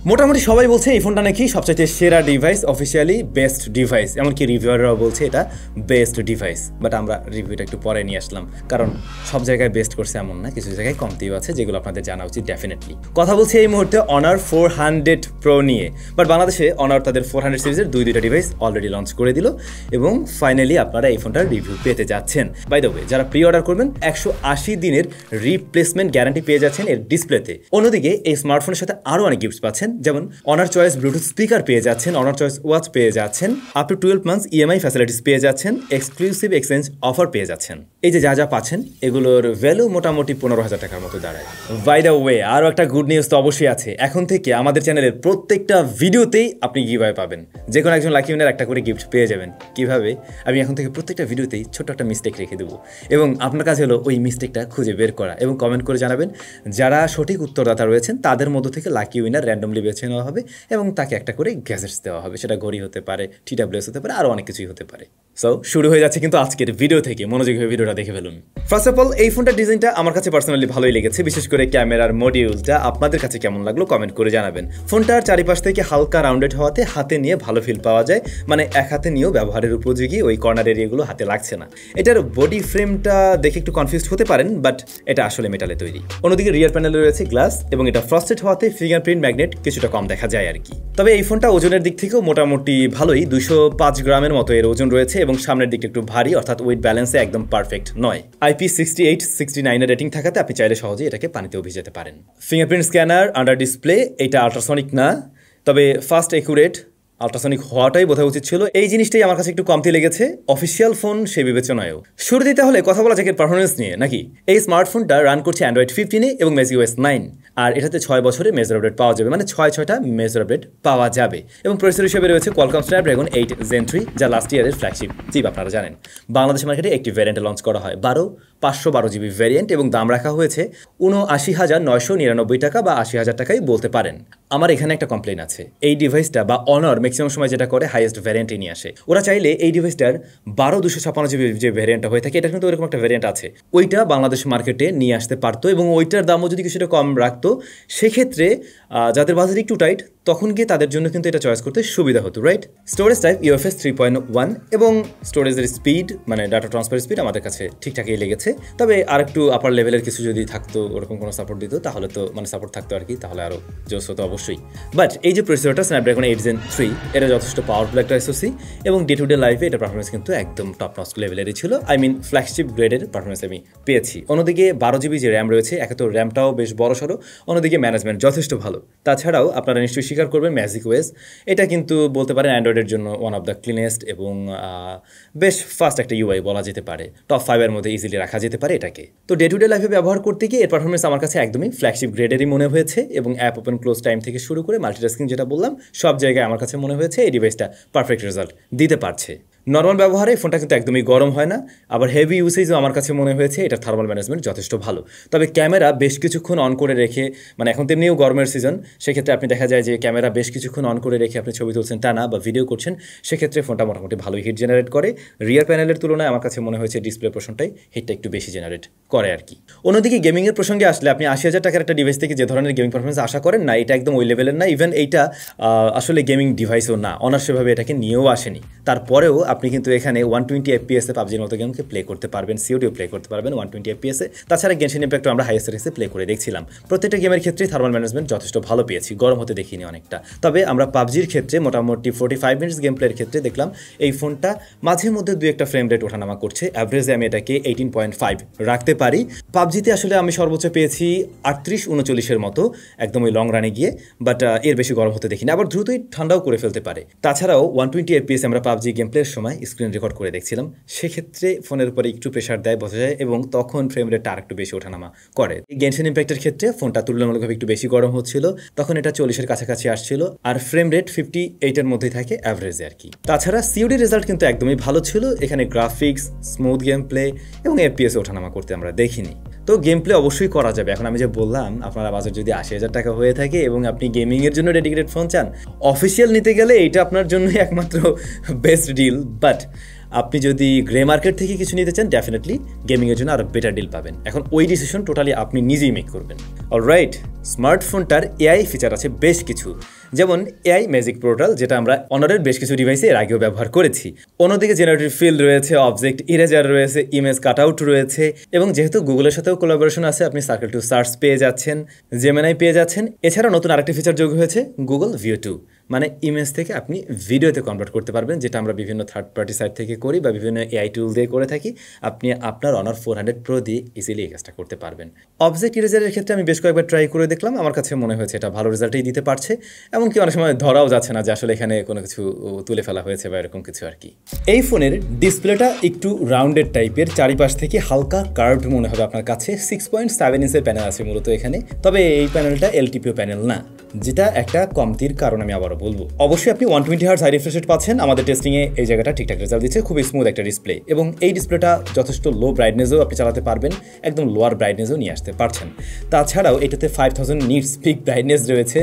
মোটামুটি সবাই বলছে এই ফোনটা নাকি সবচেয়ে সেরা ডিভাইস, অফিসিয়ালি বেস্ট ডিভাইস, এমনকি রিভিউয়াররাও বলছে এটা বেস্ট ডিভাইস। বাট আমরা রিভিউটা একটু পরে নিয়ে আসলাম, কারণ সব জায়গায় বেস্ট করছে এমন না, কিছু জায়গায় কমতিও আছে যেগুলো আপনাদের জানা উচিত ডেফিনেটলি। কথা বলছি এই মুহূর্তে অনার 400 Pro নিয়ে। বাট বাংলাদেশে অনার তাদের 400 সিরিজের দুইটা ডিভাইস অলরেডি লঞ্চ করে দিল এবং ফাইনালি আপনারা এই ফোনটার রিভিউ পেতে যাচ্ছেন। বাই দ্য ওয়ে, যারা প্রি অর্ডার করবেন 180 দিনের রিপ্লেসমেন্ট গ্যারান্টি পেয়ে যাচ্ছেন এর ডিসপ্লেতে। অন্যদিকে এই স্মার্টফোনের সাথে আরও অনেক গিফটস পাচ্ছেন, যেমন অনার চয়েস ব্লুটুথ স্পিকার পেয়ে যাচ্ছেন, অনার চয়েস ওয়াচ পেয়ে যাচ্ছেন, up to 12 months EMI facilities পেয়ে যাচ্ছেন, এক্সক্লুসিভ এক্সচেঞ্জ অফার পেয়ে যাচ্ছেন। এই যে যা পাচ্ছেন এগুলোর ভ্যালু মোটামুটি 15,000 টাকার মতো দাঁড়ায়। বাই দ্য ওয়ে, আরও একটা গুড নিউজ তো অবশ্যই আছে। এখন থেকে আমাদের চ্যানেলের প্রত্যেকটা ভিডিওতেই আপনি গিভঅ্যাওয়ে পাবেন, যে কোনো একজন লাকি উইনার একটা করে গিফট পেয়ে যাবেন। কিভাবে? আমি এখন থেকে প্রত্যেকটা ভিডিওতেই ছোট্ট একটা মিস্টেক রেখে দেবো এবং আপনার কাছে হলো ওই মিস্টেকটা খুঁজে বের করা এবং কমেন্ট করে জানাবেন। যারা সঠিক উত্তরদাতা রয়েছেন তাদের মধ্য থেকে লাকি উইনার র্যান্ডমলি বেছে নেওয়া হবে এবং তাকে একটা করে গ্যাজেটস দেওয়া হবে। সেটা ঘড়ি হতে পারে, TWS হতে পারে, আরও অনেক কিছুই হতে পারে। সো শুরু হয়ে যাচ্ছে কিন্তু আজকের ভিডিও থেকে, মনোযোগী হয়ে ভিডিওটা দেখে ফেলুন। ফার্স্ট অফ অল, এই ফোনটার ডিজাইনটা আমার কাছে পার্সোনালি ভালোই লেগেছে, বিশেষ করে ক্যামেরার মডিউলটা। আপনাদের কাছে কেমন লাগলো কমেন্ট করে জানাবেন। ফোনটার চারিপাশ থেকে হালকা রাউন্ডেড হওয়াতে হাতে নিয়ে ভালো ফিল পাওয়া যায়, মানে এক হাতে নিয়েও ব্যবহারের উপযোগী, ওই কর্নার এরিয়াগুলো হাতে লাগছে না। এটার বডি ফ্রেমটা দেখে একটু কনফিউজ হতে পারেন, বাট এটা আসলে মেটালে তৈরি। অন্যদিকে রিয়ার প্যানেলে রয়েছে গ্লাস এবং এটা ফ্রস্টেড হওয়াতে ফিঙ্গারপ্রিন্ট ম্যাগনেট কিছুটা কম দেখা যায় আর কি। তবে এই ফোনটা ওজনের দিক থেকেও মোটামুটি ভালোই, 205 গ্রামের মতো এর ওজন রয়েছে এবং সামনের দিকটা একটু ভারী, অর্থাৎ ওয়েট ব্যালেন্সে একদম পারফেক্ট নয়। IP68-69 রেটিং থাকাতে আপনি চাইলে সহজেই এটাকে পানিতেও ভিজাতে পারেন। ফিঙ্গারপ্রিন্ট স্ক্যানার আন্ডার ডিসপ্লে, এটা আল্ট্রাসনিক না, তবে ফাস্ট একুরেট। আল্ট্রাসনিক হওয়াটাই বোঝা উচিত ছিল, এই জিনিসটাই আমার কাছে একটু কমতি লেগেছে অফিসিয়াল ফোন সেই বিবেচনায়ও। শুরু দিতে হলে কথা বলা যাক এর পারফরমেন্স নিয়ে নাকি। এই স্মার্টফোনটা রান করছে অ্যান্ড্রয়েড 15 এবং macOS 9, আর এটাতে 6 বছরে মেজর আপডেট পাওয়া যাবে, মানে 6টা মেজর আপডেট পাওয়া যাবে। এবং প্রসেসর হিসেবে রয়েছে Qualcomm Snapdragon 8 Gen 3, যা লাস্ট ইয়ারের ফ্ল্যাগশিপ চিপ আপনারা জানেন। বাংলাদেশ মার্কেটে একটি ভ্যারিয়েন্টে লঞ্চ করা হয়, 512 GB ভ্যারিয়েন্ট, এবং দাম রাখা হয়েছে 79,999 টাকা বা 80,000 টাকাই বলতে পারেন। আমার এখানে একটা কমপ্লেন আছে, এই ডিভাইসটা বা অনার ম্যাক্সিমাম সময় যেটা করে হাইয়েস্ট ভ্যারিয়েন্টে নিয়ে আসে। ওরা চাইলে এই ডিভাইসটার 12256 GB যে ভ্যারিয়েন্টটা হয়ে থাকে, এটা কিন্তু ওরকম একটা ভ্যারিয়েন্ট আছে, ওইটা বাংলাদেশ মার্কেটে নিয়ে আসতে পারতো এবং ওইটার দামও যদি কিছুটা কম রাখতো, সেক্ষেত্রে যাদের বাজেট একটু টাইট তখন গিয়ে তাদের জন্য কিন্তু এটা চয়েস করতে সুবিধা হতো, রাইট? স্টোরেজ টাইপ UFS 3.1 এবং স্টোরেজের স্পিড, মানে ডাটা ট্রান্সফার স্পিড আমাদের কাছে ঠিকঠাকই লেগেছে। তবে আর একটু আপার লেভেলের কিছু যদি থাকতো, ওরকম কোনো সাপোর্ট দিত তাহলে তো, মানে সাপোর্ট থাকতো আর কি, তাহলে আরও জোস হতো অবশ্যই। বাট এই যে প্রসেসরটা Snapdragon 8 Gen 3, এটা যথেষ্ট পাওয়ারফুল একটা SoC এবং ডে টু ডে লাইফে এটা পারফরমেন্স কিন্তু একদম টপ নচ লেভেলেরই ছিল। আই মিন ফ্ল্যাগশিপ গ্রেডের পারফরমেন্স আমি পেয়েছি। অন্যদিকে 12 GB যে র্যাম রয়েছে, একে তো র্যামটাও বেশ বড়সড়, অন্যদিকে ম্যানেজমেন্ট যথেষ্ট ভালো। তাছাড়াও আপনারা নিশ্চয়ই স্বীকার করবেন macOS, এটা কিন্তু বলতে পারেন অ্যান্ড্রয়েডের জন্য ওয়ান অফ দ্য ক্লিনেস্ট এবং বেশ ফাস্ট একটা UI বলা যেতে পারে, টপ 5 এর মধ্যে ইজিলি রাখা যেতে পারে এটাকে। তো ডে টু ডে লাইফে ব্যবহার করতে গিয়ে এর পারফরমেন্স আমার কাছে একদমই ফ্ল্যাগশিপ গ্রেডেরই মনে হয়েছে এবং অ্যাপ ওপেন ক্লোজ টাইম থেকে শুরু করে মাল্টিটাস্কিং যেটা বললাম, সব জায়গায় আমার কাছে মনে হয়েছে এই ডিভাইসটা পারফেক্ট রেজাল্ট দিতে পারছে। নর্মাল ব্যবহারে ফোনটা কিন্তু একদমই গরম হয় না, আবার হেভি ইউসেজও আমার কাছে মনে হয়েছে এটার থার্মাল ম্যানেজমেন্ট যথেষ্ট ভালো। তবে ক্যামেরা বেশ কিছুক্ষণ অন করে রেখে, মানে এখন তেমনিও গরমের সিজন, সেক্ষেত্রে আপনি দেখা যায় যে ক্যামেরা বেশ কিছুক্ষণ অন করে রেখে আপনি ছবি তুলছেন টানা বা ভিডিও করছেন, সেক্ষেত্রে ফোনটা মোটামুটি ভালোই হিট জেনারেট করে। রিয়ার প্যানেলের তুলনায় আমার কাছে মনে হয়েছে ডিসপ্লে পোর্শনটাই হিটটা একটু বেশি জেনারেট করে আর কি। অন্যদিকে গেমিংয়ের প্রসঙ্গে আসলে আপনি 80,000 টাকার একটা ডিভাইস থেকে যে ধরনের গেমিং পারফরমেন্স আশা করেন না, এটা একদম ওই লেভেলের না। ইভেন এইটা আসলে গেমিং ডিভাইসও না, অনার সেভাবে এটাকে নিয়েও আসেনি। তারপরেও আপনি কিন্তু এখানে 120 FPS পাবজির মতো গেমকে প্লে করতে পারবেন, CODও প্লে করতে পারবেন 120 FPS। তাছাড়া গেনশিন ইম্প্যাক্টও আমরা হাইয়েস্ট সেটিংসে প্লে করে দেখছিলাম। প্রত্যেকটা গেমের ক্ষেত্রে থার্মাল ম্যানেজমেন্ট যথেষ্ট ভালো পেয়েছি, গরম হতে দেখিনি অনেকটা। তবে আমরা পাবজির ক্ষেত্রে মোটামুটি 45 মিনিটস গেম প্লের ক্ষেত্রে দেখলাম এই ফোনটা মাঝে মধ্যে 2-1টা ফ্রেম রেট ওঠানামা করছে। অ্যাভারেজে আমি এটাকে 18.5 রাখতে পারি। পাবজিতে আসলে আমি সর্বোচ্চ পেয়েছি 38-39 মতো একদম ওই লং রানে গিয়ে, বাট এর বেশি গরম হতে দেখিনি, আবার দ্রুতই ঠান্ডাও করে ফেলতে পারে। তাছাড়াও 120 FPS আমরা পাবজি গেম প্লের সময় স্ক্রিন রেকর্ড করে দেখছিলাম, সেক্ষেত্রে ফোনের উপরে একটু প্রেশার দেয় বোঝা যায় এবং তখন ফ্রেম রেটটা আরেকটু বেশি ওঠানামা করে। গেনশিন ইম্প্যাক্টের ক্ষেত্রে ফোনটা তুলনামূলকভাবে একটু বেশি গরম হচ্ছিল, তখন এটা 40-এর কাছাকাছি আসছিল, আর ফ্রেম রেট 58-এর মধ্যেই থাকে অ্যাভারেজে আর কি। তাছাড়া COD রেজাল্ট কিন্তু একদমই ভালো ছিল, এখানে গ্রাফিক্স, স্মুথ গেম প্লে এবং FPS ওঠানামা করতে আমরা দেখিনি। তো গেম প্লে অবশ্যই করা যাবে। এখন আমি যে বললাম, আপনারা বাজার যদি 80,000 টাকা হয়ে থাকে এবং আপনি গেমিংয়ের জন্য ডেডিকেটেড ফোন চান, অফিসিয়াল নিতে গেলে এইটা আপনার জন্যই একমাত্র বেস্ট ডিল। বাট আপনি যদি গ্রে মার্কেট থেকে কিছু নিতে চান ডেফিনেটলি গেমিংয়ের জন্য আরও বেটার ডিল পাবেন। এখন ওই ডিসিশন টোটালি আপনি নিজেই মেক করবেন। অলরাইট, স্মার্টফোনটার এআই ফিচার আছে বেশ কিছু, যেমন এআই ম্যাজিক পোর্টাল, যেটা আমরা অনারের বেশ কিছু ডিভাইসে এর আগেও ব্যবহার করেছি। অন্যদিকে জেনারেটিভ ফিল রয়েছে, অবজেক্ট ইরেজার রয়েছে, ইমেজ কাটআউট রয়েছে, এবং যেহেতু গুগলের সাথেও কোলাবোরেশন আছে আপনি সার্কেল টু সার্চ পেয়ে যাচ্ছেন, জেমিনাই পেয়ে যাচ্ছেন। এছাড়া নতুন আরেকটি ফিচার যোগ হয়েছে গুগল ভিউ 2, মানে ইমেজ থেকে আপনি ভিডিওতে কনভার্ট করতে পারবেন, যেটা আমরা বিভিন্ন থার্ড পার্টি সাইট থেকে করি বা বিভিন্ন এআই টুল দিয়ে করে থাকি। আপনি আপনার অনার 400 প্রো দিয়ে ইজিলি এই কাজটা করতে পারবেন। অবজেক্ট ইরেজারের ক্ষেত্রে আমি বেশ কয়েকবার ট্রাই করে দেখলাম, আমার কাছে মনে হয়েছে এটা ভালো রেজাল্টই দিতে পারছে, এমনকি অনেক সময় ধরাও যাচ্ছে না যে আসলে এখানে কোনো কিছু তুলে ফেলা হয়েছে বা এরকম কিছু আর কি। এই ফোনের ডিসপ্লেটা একটু রাউন্ডেড টাইপের, চারিপাশ থেকে হালকা কার্ভড মনে হবে আপনার কাছে। 6.7 ইঞ্চের প্যানেল আছে মূলত এখানে, তবে এই প্যানেলটা এলটিপিও প্যানেল না, যেটা একটা কমতির কারণ আমি আবারও বলবো। অবশ্যই আপনি 120 হার্জ হাই রিফ্রেশ রেট পাচ্ছেন, আমাদের টেস্টিংয়ে এই জায়গাটা ঠিকঠাক রেজাল্ট দিচ্ছে, খুবই স্মুথ একটা ডিসপ্লে, এবং এই ডিসপ্লেটা যথেষ্ট লো ব্রাইটনেসও আপনি চালাতে পারবেন, একদম লোয়ার ব্রাইটনেসও নিয়ে আসতে পারছেন। তাছাড়াও এটাতে 5000 নিটস পিক ব্রাইটনেস রয়েছে,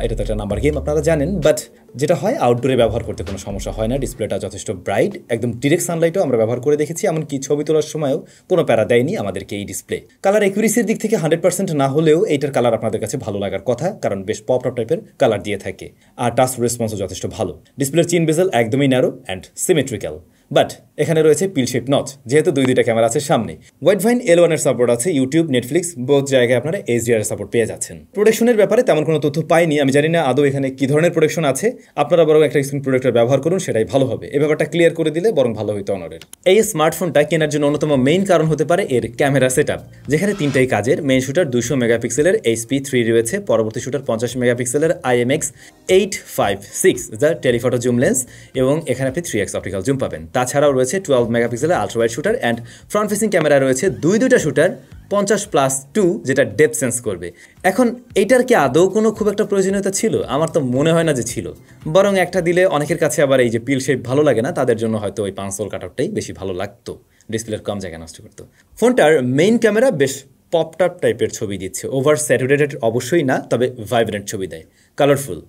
এটা তো একটা নাম্বার গেম আপনারা জানেন, বাট যেটা হয় আউটডোরে ব্যবহার করতে কোনো সমস্যা হয় না। ডিসপ্লেটা যথেষ্ট ব্রাইট, একদম ডিরেক্ট সানলাইটও আমরা ব্যবহার করে দেখেছি, এমনকি ছবি তোলার সময়ও কোনো প্যারা দেয়নি আমাদেরকে এই ডিসপ্লে। কালার অ্যাকুরেসির দিক থেকে 100% না হলেও এইটার কালার আপনাদের কাছে ভালো লাগার কথা, কারণ বেশ পপ আপ টাইপের কালার দিয়ে থাকে, আর টাচ রেসপন্সও যথেষ্ট ভালো। ডিসপ্লের চিন বেজেল একদমই ন্যারো অ্যান্ড সিমেট্রিক্যাল, বাট এখানে রয়েছে পিল শেপ নচ, যেহেতু দুইটা ক্যামেরা আছে সামনে। ওয়াইড ভাইন L1 এর সাপোর্ট আছে, ইউটিউব, নেটফ্লিক্স বোথ জায়গায় আপনারা HDR এর সাপোর্ট পেয়ে যাচ্ছেন। প্রোটেকশনের ব্যাপারে তেমন কোনো তথ্য পাইনি, আমি জানি না আদৌ এখানে কি ধরনের প্রোটেকশন আছে, আপনারা বরং একটা স্ক্রিন প্রোটেক্টর ব্যবহার করুন, সেটাই ভালো হবে। এই ব্যাপারটা ক্লিয়ার করে দিলে বরং ভালো হইতো অনারের। এই স্মার্টফোনটা কেনার জন্য অন্যতম মেইন কারণ হতে পারে এর ক্যামেরা সেটআপ, যেখানে তিনটাই কাজের। মেইন শুটার 200 মেগাপিক্সেলের HP3 রয়েছে, পরবর্তী শুটার 50 মেগাপিক্সেলের IMX856 যা টেলিফটো জুম লেন্স, এবং এখানে আপনি 3x অপটিক্যাল জুম পাবেন। তাছাড়াও রয়েছে 12 মেগাপিক্সেলের ultra wide shooter, and front facing camera রয়েছে দুইটা শুটার 50+2, যেটা ডেপথ সেন্স করবে। এখন এইটার কি আদৌ কোনো খুব একটা প্রয়োজনীয়তা ছিল? আমার তো মনে হয় না যে ছিল, বরং একটা দিলে অনেকের কাছে আবার এই যে পিল শেপ ভালো লাগে না, তাদের জন্য হয়তো ওই 5 হোল কাটআউটটাই বেশি ভালো লাগতো, ডিসপ্লের কম জায়গা নষ্ট করতো। ফোনটার মেইন ক্যামেরা বেশ পপটপ টাইপের ছবি দিচ্ছে, ওভার স্যাচুরেটেড অবশ্যই না, তবে ভাইব্রেন্ট ছবি দেয়, কালারফুল।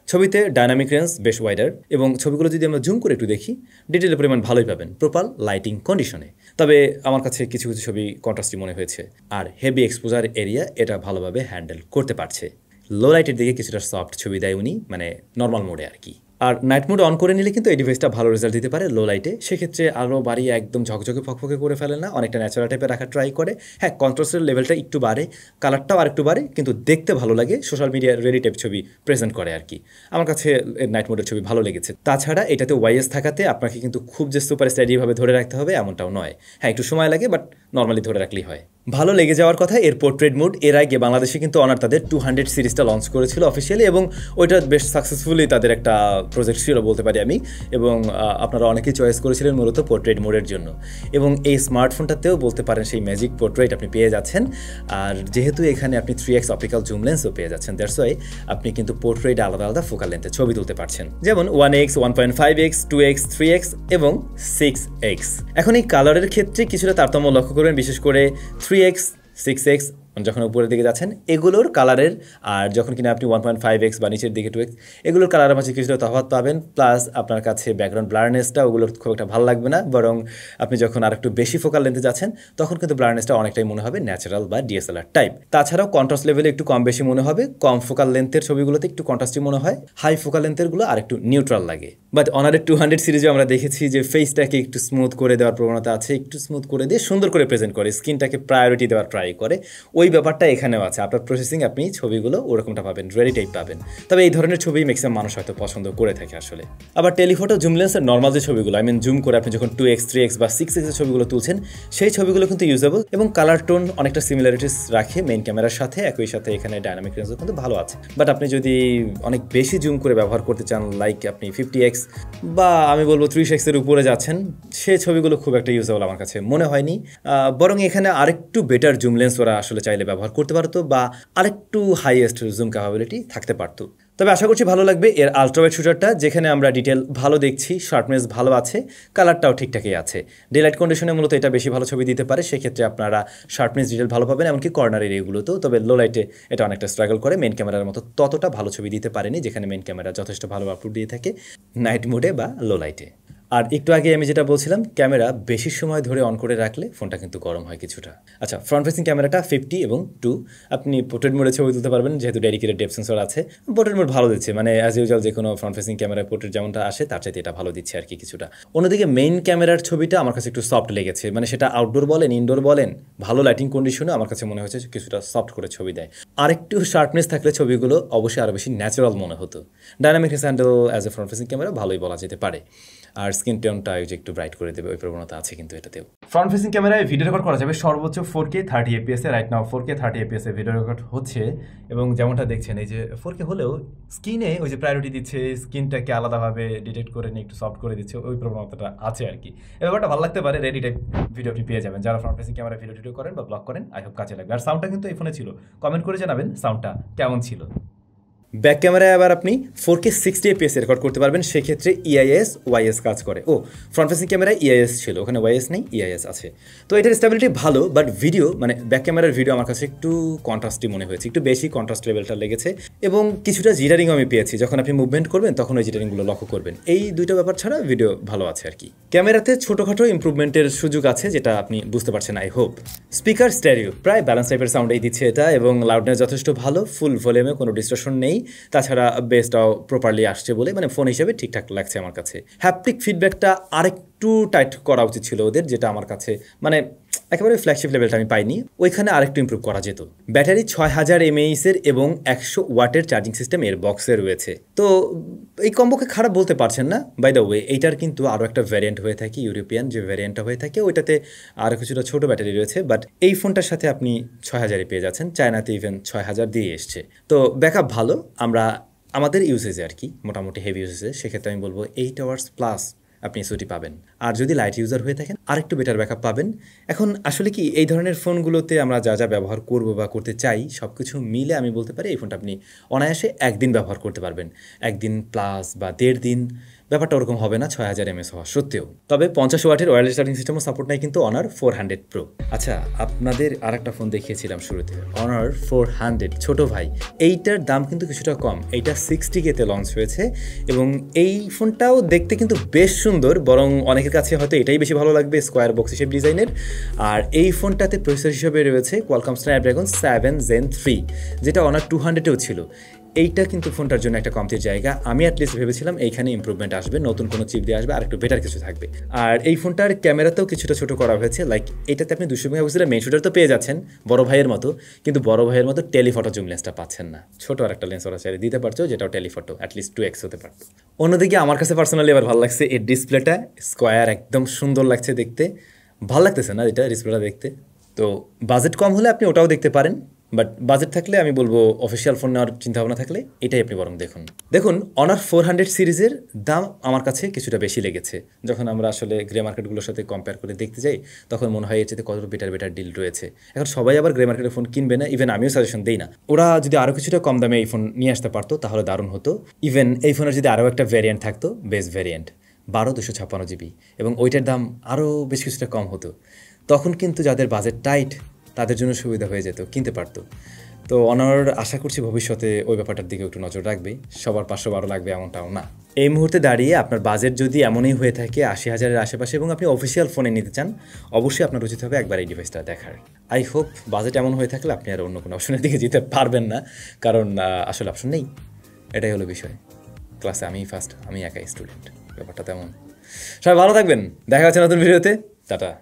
ছবিতে ডাইনামিক রেঞ্জ বেশ ওয়াইডার, এবং ছবিগুলো যদি আমরা জুম করে একটু দেখি ডিটেলের পরিমাণ ভালোই পাবেন প্রপার লাইটিং কন্ডিশনে। তবে আমার কাছে কিছু কিছু ছবি কন্ট্রাস্টি মনে হয়েছে, আর হেভি এক্সপোজার এরিয়া এটা ভালোভাবে হ্যান্ডেল করতে পারছে। লো লাইটের দিকে কিছুটা সফট ছবি দেয় উনি, মানে নর্মাল মোডে আর কি। আর নাইট মোড অন করে নিলে কিন্তু এই ডিভাইসটা ভালো রেজাল্ট দিতে পারে লো লাইটে, সেক্ষেত্রে আলো বাড়িয়ে একদম ঝকঝকে ফকফকে করে ফেলে না, অনেকটা ন্যাচারাল টাইপের রাখার ট্রাই করে। হ্যাঁ, কন্ট্রাস্টের লেভেলটা একটু বাড়ে, কালারটাও আর একটু বাড়ে, কিন্তু দেখতে ভালো লাগে, সোশ্যাল মিডিয়ার রেডি টাইপ ছবি প্রেজেন্ট করে আর কি। আমার কাছে নাইট মোডের ছবি ভালো লেগেছে। তাছাড়া এটাতে ওয়াইএস থাকাতে আপনাকে কিন্তু খুব যে সুপার স্টাডিভাবে ধরে রাখতে হবে এমনটাও নয়, হ্যাঁ একটু সময় লাগে, বাট নর্মালি ধরে রাখলেই হয়। ভালো লেগে যাওয়ার কথা এর পোর্ট্রেট মোড। এর আগে বাংলাদেশে কিন্তু অনার তাদের 200 সিরিজটা লঞ্চ করেছিল অফিসিয়ালি, এবং ওইটা বেশ সাকসেসফুলি তাদের একটা প্রজেক্ট ছিল বলতে পারি আমি, এবং আপনারা অনেকেই চয়েস করেছিলেন মূলত পোর্ট্রেট মোডের জন্য। এবং এই স্মার্টফোনটাতেও বলতে পারেন সেই ম্যাজিক পোর্ট্রেট আপনি পেয়ে যাচ্ছেন, আর যেহেতু এখানে আপনি 3x অপটিক্যাল জুম লেন্সও পেয়ে যাচ্ছেন, দ্যাটস ওয়াই আপনি কিন্তু পোর্ট্রেট আলাদা আলাদা ফোকাল লেন্থে ছবি তুলতে পারছেন, যেমন 1x, 1.5x, 2x, 3x এবং 6x। এখন এই কালারের ক্ষেত্রে কিছুটা তারতম্য লক্ষ্য করবেন, বিশেষ করে 3x, 6x যখন উপরের দিকে যাচ্ছেন এগুলোর কালারের, আর যখন কিনা আপনি 1.5x বা নিচের দিকে 2x এগুলোর কালারের মাঝে কিছুটা তফাৎ পাবেন। প্লাস আপনার কাছে ব্যাকগ্রাউন্ড ব্লারনেসটা ওগুলোর খুব একটা ভালো লাগবে না, বরং আপনি যখন আর একটু বেশি ফোকাল লেন্থে যাচ্ছেন তখন কিন্তু ব্লারনেসটা অনেকটাই মনে হবে ন্যাচারাল বা DSLR টাইপ। তাছাড়াও কন্ট্রাস্ট লেভেলে একটু কম বেশি মনে হবে, কম ফোকাল লেন্থের ছবিগুলোতে একটু কন্ট্রাস্টই মনে হয়, হাই ফোকাল লেন্থেরগুলো আর একটু নিউট্রাল লাগে। বাট অনারের 200 সিরিজে আমরা দেখেছি যে ফেসটাকে একটু স্মুথ করে দেওয়ার প্রবণতা আছে, একটু স্মুথ করে দিয়ে সুন্দর করে প্রেজেন্ট করে, স্কিনটাকে প্রায়োরিটি দেওয়ার ট্রাই করে, ওই ব্যাপারটা এখানেও আছে। আপনার প্রসেসিং আপনি ছবিগুলো ওরকমটা পাবেন, রেডি টাইপ পাবেন। তবে এই ধরনের ছবি ম্যাক্সিমাম মানুষ হয়তো পছন্দ করে থাকে আসলে। আবার টেলিফটো জুম লেন্সের নর্মাল যে ছবিগুলো, জুম করে আপনি যখন 2x, 3x বা 6x এর ছবিগুলো তুলছেন সেই ছবিগুলো কিন্তু ইউজেবল, এবং কালার টোন অনেকটা সিমিলারিটিস রাখে মেইন ক্যামেরার সাথে, একই সাথে এখানে ডাইনামিক রেঞ্জও কিন্তু ভালো আছে। বাট আপনি যদি অনেক বেশি জুম করে ব্যবহার করতে চান, লাইক আপনি 50x বা আমি বলবো 30x এর উপরে যাচ্ছেন, সেই ছবিগুলো খুব একটা ইউজেবল আমার কাছে মনে হয়নি। বরং এখানে আরেকটু বেটার জুম লেন্স ওরা আসলে চাইলে ব্যবহার করতে পারতো, বা আরেকটু হাইয়েস্ট জুম ক্যাপাবিলিটি থাকতে পারতো। তবে আশা করছি ভালো লাগবে এর আলট্রা ওয়াইড শুটারটা, যেখানে আমরা ডিটেল ভালো দেখছি, শার্পনেস ভালো আছে, কালারটাও ঠিকঠাকই আছে। ডেলাইট কন্ডিশনে মূলত এটা বেশি ভালো ছবি দিতে পারে, সেক্ষেত্রে আপনারা শার্পনেস ডিটেল ভালো পাবেন, এমনকি কর্নার এরিয়াগুলোতেও। তবে লো লাইটে এটা অনেকটা স্ট্রাগল করে, মেন ক্যামেরার মতো ততটা ভালো ছবি দিতে পারেনি, যেখানে মেন ক্যামেরা যথেষ্ট ভালো আউটপুট দিয়ে থাকে নাইট মোডে বা লো লাইটে। আর একটু আগে আমি যেটা বলছিলাম, ক্যামেরা বেশি সময় ধরে অন করে রাখলে ফোনটা কিন্তু গরম হয় কিছুটা। আচ্ছা, ফ্রন্ট ফেসিং ক্যামেরাটা 50 এবং 2, আপনি পোর্ট্রেট মোডে ছবি তুলতে পারবেন যেহেতু ডেডিকেটেড ডেপথ সেন্সর আছে। পোর্ট্রেট মোড ভালো দিচ্ছে, মানে অ্যাজ ইউজুয়াল যে কোনো ফ্রন্ট ফেসিং ক্যামেরা পোর্ট্রেট যেমনটা আসে তার চাইতে এটা ভালো দিচ্ছে আর কি কিছুটা। অন্যদিকে মেইন ক্যামেরার ছবিটা আমার কাছে একটু সফট লেগেছে, মানে সেটা আউটডোর বলেন ইনডোর বলেন, ভালো লাইটিং কন্ডিশনে আমার কাছে মনে হয়েছে কিছুটা সফট করে ছবি দেয়। আরেকটু শার্পনেস থাকলে ছবিগুলো অবশ্যই আরও বেশি ন্যাচারাল মনে হতো। Dynamic handle as a front facing camera ভালোই বলা যেতে পারে। আর স্ক্রিন টোনটা একটু ব্রাইট করে দেবে, ওই প্রবণতা আছে কিন্তু এটাতেও। ফ্রন্ট ফেসিং ক্যামেরায় ভিডিও রেকর্ড করা যাবে সর্বোচ্চ 4K 30 FPS এ। রাইট নাও 4K 30 FPS এ ভিডিও রেকর্ড হচ্ছে, এবং যেমনটা দেখছেন এই যে 4K হলেও স্ক্রিনে ওই যে প্রায়োরিটি দিচ্ছে, স্ক্রিনটাকে আলাদাভাবে ডিটেক্ট করে নিয়ে একটু সফট করে দিচ্ছে, ওই প্রবণতাটা আছে আর কি। এই ব্যাপারটা ভালো লাগতে পারে, রেডি টাইপ ভিডিওটি পেয়ে যাবেন যারা ফ্রন্ট ফেসিং ক্যামেরা ভিডিও করেন বা ব্লগ করেন। আই হোপ কাজে লাগবে। আর সাউন্ডটা কিন্তু এই ফোনে ছিল, কমেন্ট করে জানাবেন সাউন্ডটা কেমন ছিল। ব্যাক ক্যামেরায় আবার আপনি 4K 60 FPS রেকর্ড করতে পারবেন, সেক্ষেত্রে ইআইএস ওয়াইএস কাজ করে। ও, ফ্রন্ট ফেসিং ক্যামেরায় ইআইএস ছিল, ওখানে ওয়াইএস নেই, ইআইএস আছে। তো এটার স্টেবিলিটি ভালো, বাট ভিডিও মানে ব্যাক ক্যামেরার ভিডিও আমার কাছে একটু কন্ট্রাস্টই মনে হয়েছে, একটু বেশি কন্ট্রাস্ট লেভেলটা লেগেছে, এবং কিছুটা জিটারিংও আমি পেয়েছি। যখন আপনি মুভমেন্ট করবেন তখন ওই জিটারিংগুলো লক্ষ্য করবেন। এই দুইটা ব্যাপার ছাড়া ভিডিও ভালো আছে আর কি। ক্যামেরাতে ছোটোখাটো ইম্প্রুভমেন্টের সুযোগ আছে যেটা আপনি বুঝতে পারছেন আই হোপ। স্পিকার স্টেরিও, প্রায় ব্যালেন্স টাইপের সাউন্ডেই দিচ্ছে এটা, এবং লাউডনেস যথেষ্ট ভালো, ফুল ভলিউমে কোনো ডিস্টরশন নেই। তাছাড়া বেসটাও প্রপারলি আসছে বলে মানে ফোন হিসেবে ঠিকঠাক লাগছে আমার কাছে। হ্যাপটিক ফিডব্যাকটা আরেকটু টাইট করা উচিত ছিল ওদের, যেটা আমার কাছে মানে একেবারে ফ্ল্যাগশিপ লেভেলটা আমি পাইনি, ওইখানে আরেকটু ইমপ্রুভ করা যেত। ব্যাটারি 6000 mAh এর এবং 100 ওয়াটের চার্জিং সিস্টেম এর বক্সে রয়েছে। তো এই কম্বোকে খারাপ বলতে পারছেন না। বাই দ্য ওয়ে, এইটার কিন্তু আরও একটা ভ্যারিয়েন্ট হয়ে থাকে, ইউরোপিয়ান যে ভ্যারিয়েন্টটা হয়ে থাকে ওইটাতে আরও কিছুটা ছোটো ব্যাটারি রয়েছে, বাট এই ফোনটার সাথে আপনি 6000-এ পেয়ে যাচ্ছেন। চায়নাতে ইভেন 6000 দিয়ে এসছে। তো ব্যাকআপ ভালো, আমরা আমাদের ইউজেজে আর কি মোটামুটি হেভি ইউজেজে, সেক্ষেত্রে আমি বলবো 8 আওয়ার্স প্লাস আপনি এসওটি পাবেন। আর যদি লাইট ইউজার হয়ে থাকেন আরেকটু বেটার ব্যাকআপ পাবেন। এখন আসলে কি এই ধরনের ফোনগুলোতে আমরা যা যা ব্যবহার করব বা করতে চাই সব কিছু মিলে আমি বলতে পারি এই ফোনটা আপনি অনায়াসে একদিন ব্যবহার করতে পারবেন, একদিন প্লাস বা 1.5 দিন। ব্যাপারটা ওরকম হবে না 6000 mAh হওয়া সত্ত্বেও। তবে 50 ওয়াটের ওয়্যারলেস চার্জিং সিস্টেমও সাপোর্ট নেই কিন্তু অনার 400 প্রো। আচ্ছা, আপনাদের আরেকটা ফোন দেখিয়েছিলাম শুরুতে, অনার 400 ছোট ভাই। এইটার দাম কিন্তু কিছুটা কম, এইটা 60K-তে লঞ্চ হয়েছে, এবং এই ফোনটাও দেখতে কিন্তু বেশ সুন্দর, বরং অনেকের কাছে হয়তো এটাই বেশি ভালো লাগবে স্কোয়ার বক্স হিসেবে ডিজাইনের। আর এই ফোনটাতে প্রসেসর হিসেবে রয়েছে কোয়ালকম স্ন্যাপড্রাগন 7 Gen 3, যেটা অনার 200-এও ছিল। এইটা কিন্তু ফোনটার জন্য একটা কমতির জায়গা। আমি অ্যাটলিস্ট ভেবেছিলাম এইখানে ইম্প্রুভমেন্ট আসবে, নতুন কোনো চিপ দিয়ে আসবে, আর একটু বেটার কিছু থাকবে। আর এই ফোনটার ক্যামেরাতেও কিছুটা ছোটো করা হয়েছে, লাইক এটাতে আপনি 200 মেগাপিক্সেলের মেইন শুটার তো পেয়ে যাচ্ছেন বড় ভাইয়ের মতো, কিন্তু বড় ভাইয়ের মতো টেলিফটো জুম লেন্সটা পাচ্ছেন না। ছোটো আর একটা লেন্স ওরা চাইলে দিতে পারছো, যেটাও টেলিফটো অ্যাটলিস্ট 2x হতে পারতো। অন্যদিকে আমার কাছে পার্সোনালি এবার ভালো লাগছে এর ডিসপ্লেটা, স্কোয়ার একদম সুন্দর লাগছে দেখতে, ভালো লাগতেছে না এটা ডিসপ্লেটা দেখতে। তো বাজেট কম হলে আপনি ওটাও দেখতে পারেন, বাট বাজেট থাকলে আমি বলবো অফিসিয়াল ফোন নেওয়ার চিন্তাভাবনা থাকলে এটাই আপনি বরং দেখুন অনার 400 সিরিজের দাম আমার কাছে কিছুটা বেশি লেগেছে। যখন আমরা আসলে গ্রে মার্কেটগুলোর সাথে কম্পেয়ার করে দেখতে যাই তখন মনে হয় এর চেয়ে কত বেটার ডিল রয়েছে। এখন সবাই আবার গ্রে মার্কেটের ফোন কিনবে না, ইভেন আমিও সাজেশন দিই না। ওরা যদি আরও কিছুটা কম দামে এই ফোন নিয়ে আসতে পারতো তাহলে দারুণ হতো। ইভেন এই ফোনের যদি আরও একটা ভ্যারিয়েন্ট থাকতো, বেস ভ্যারিয়েন্ট 12/256 GB, এবং ওইটার দাম আরও বেশ কিছুটা কম হতো, তখন কিন্তু যাদের বাজেট টাইট তাদের জন্য সুবিধা হয়ে যেত, কিনতে পারতো। তো অনার আশা করছি ভবিষ্যতে ওই ব্যাপারটার দিকে একটু নজর রাখবে। সবার 512 লাগবে এমনটাও না। এই মুহূর্তে দাঁড়িয়ে আপনার বাজেট যদি এমনই হয়ে থাকে 80,000-এর আশেপাশে এবং আপনি অফিসিয়াল ফোনে নিতে চান, অবশ্যই আপনার উচিত হবে একবার এই ডিভাইসটা দেখার। আই হোপ বাজেট এমন হয়ে থাকলে আপনি আর অন্য কোনো অপশনের দিকে যেতে পারবেন না, কারণ আসলে অপশন নেই, এটাই হলো বিষয়। ক্লাসে আমিই ফার্স্ট, আমি একাই স্টুডেন্ট, ব্যাপারটা তেমন। সবাই ভালো থাকবেন, দেখা হচ্ছে নতুন ভিডিওতে, টাটা।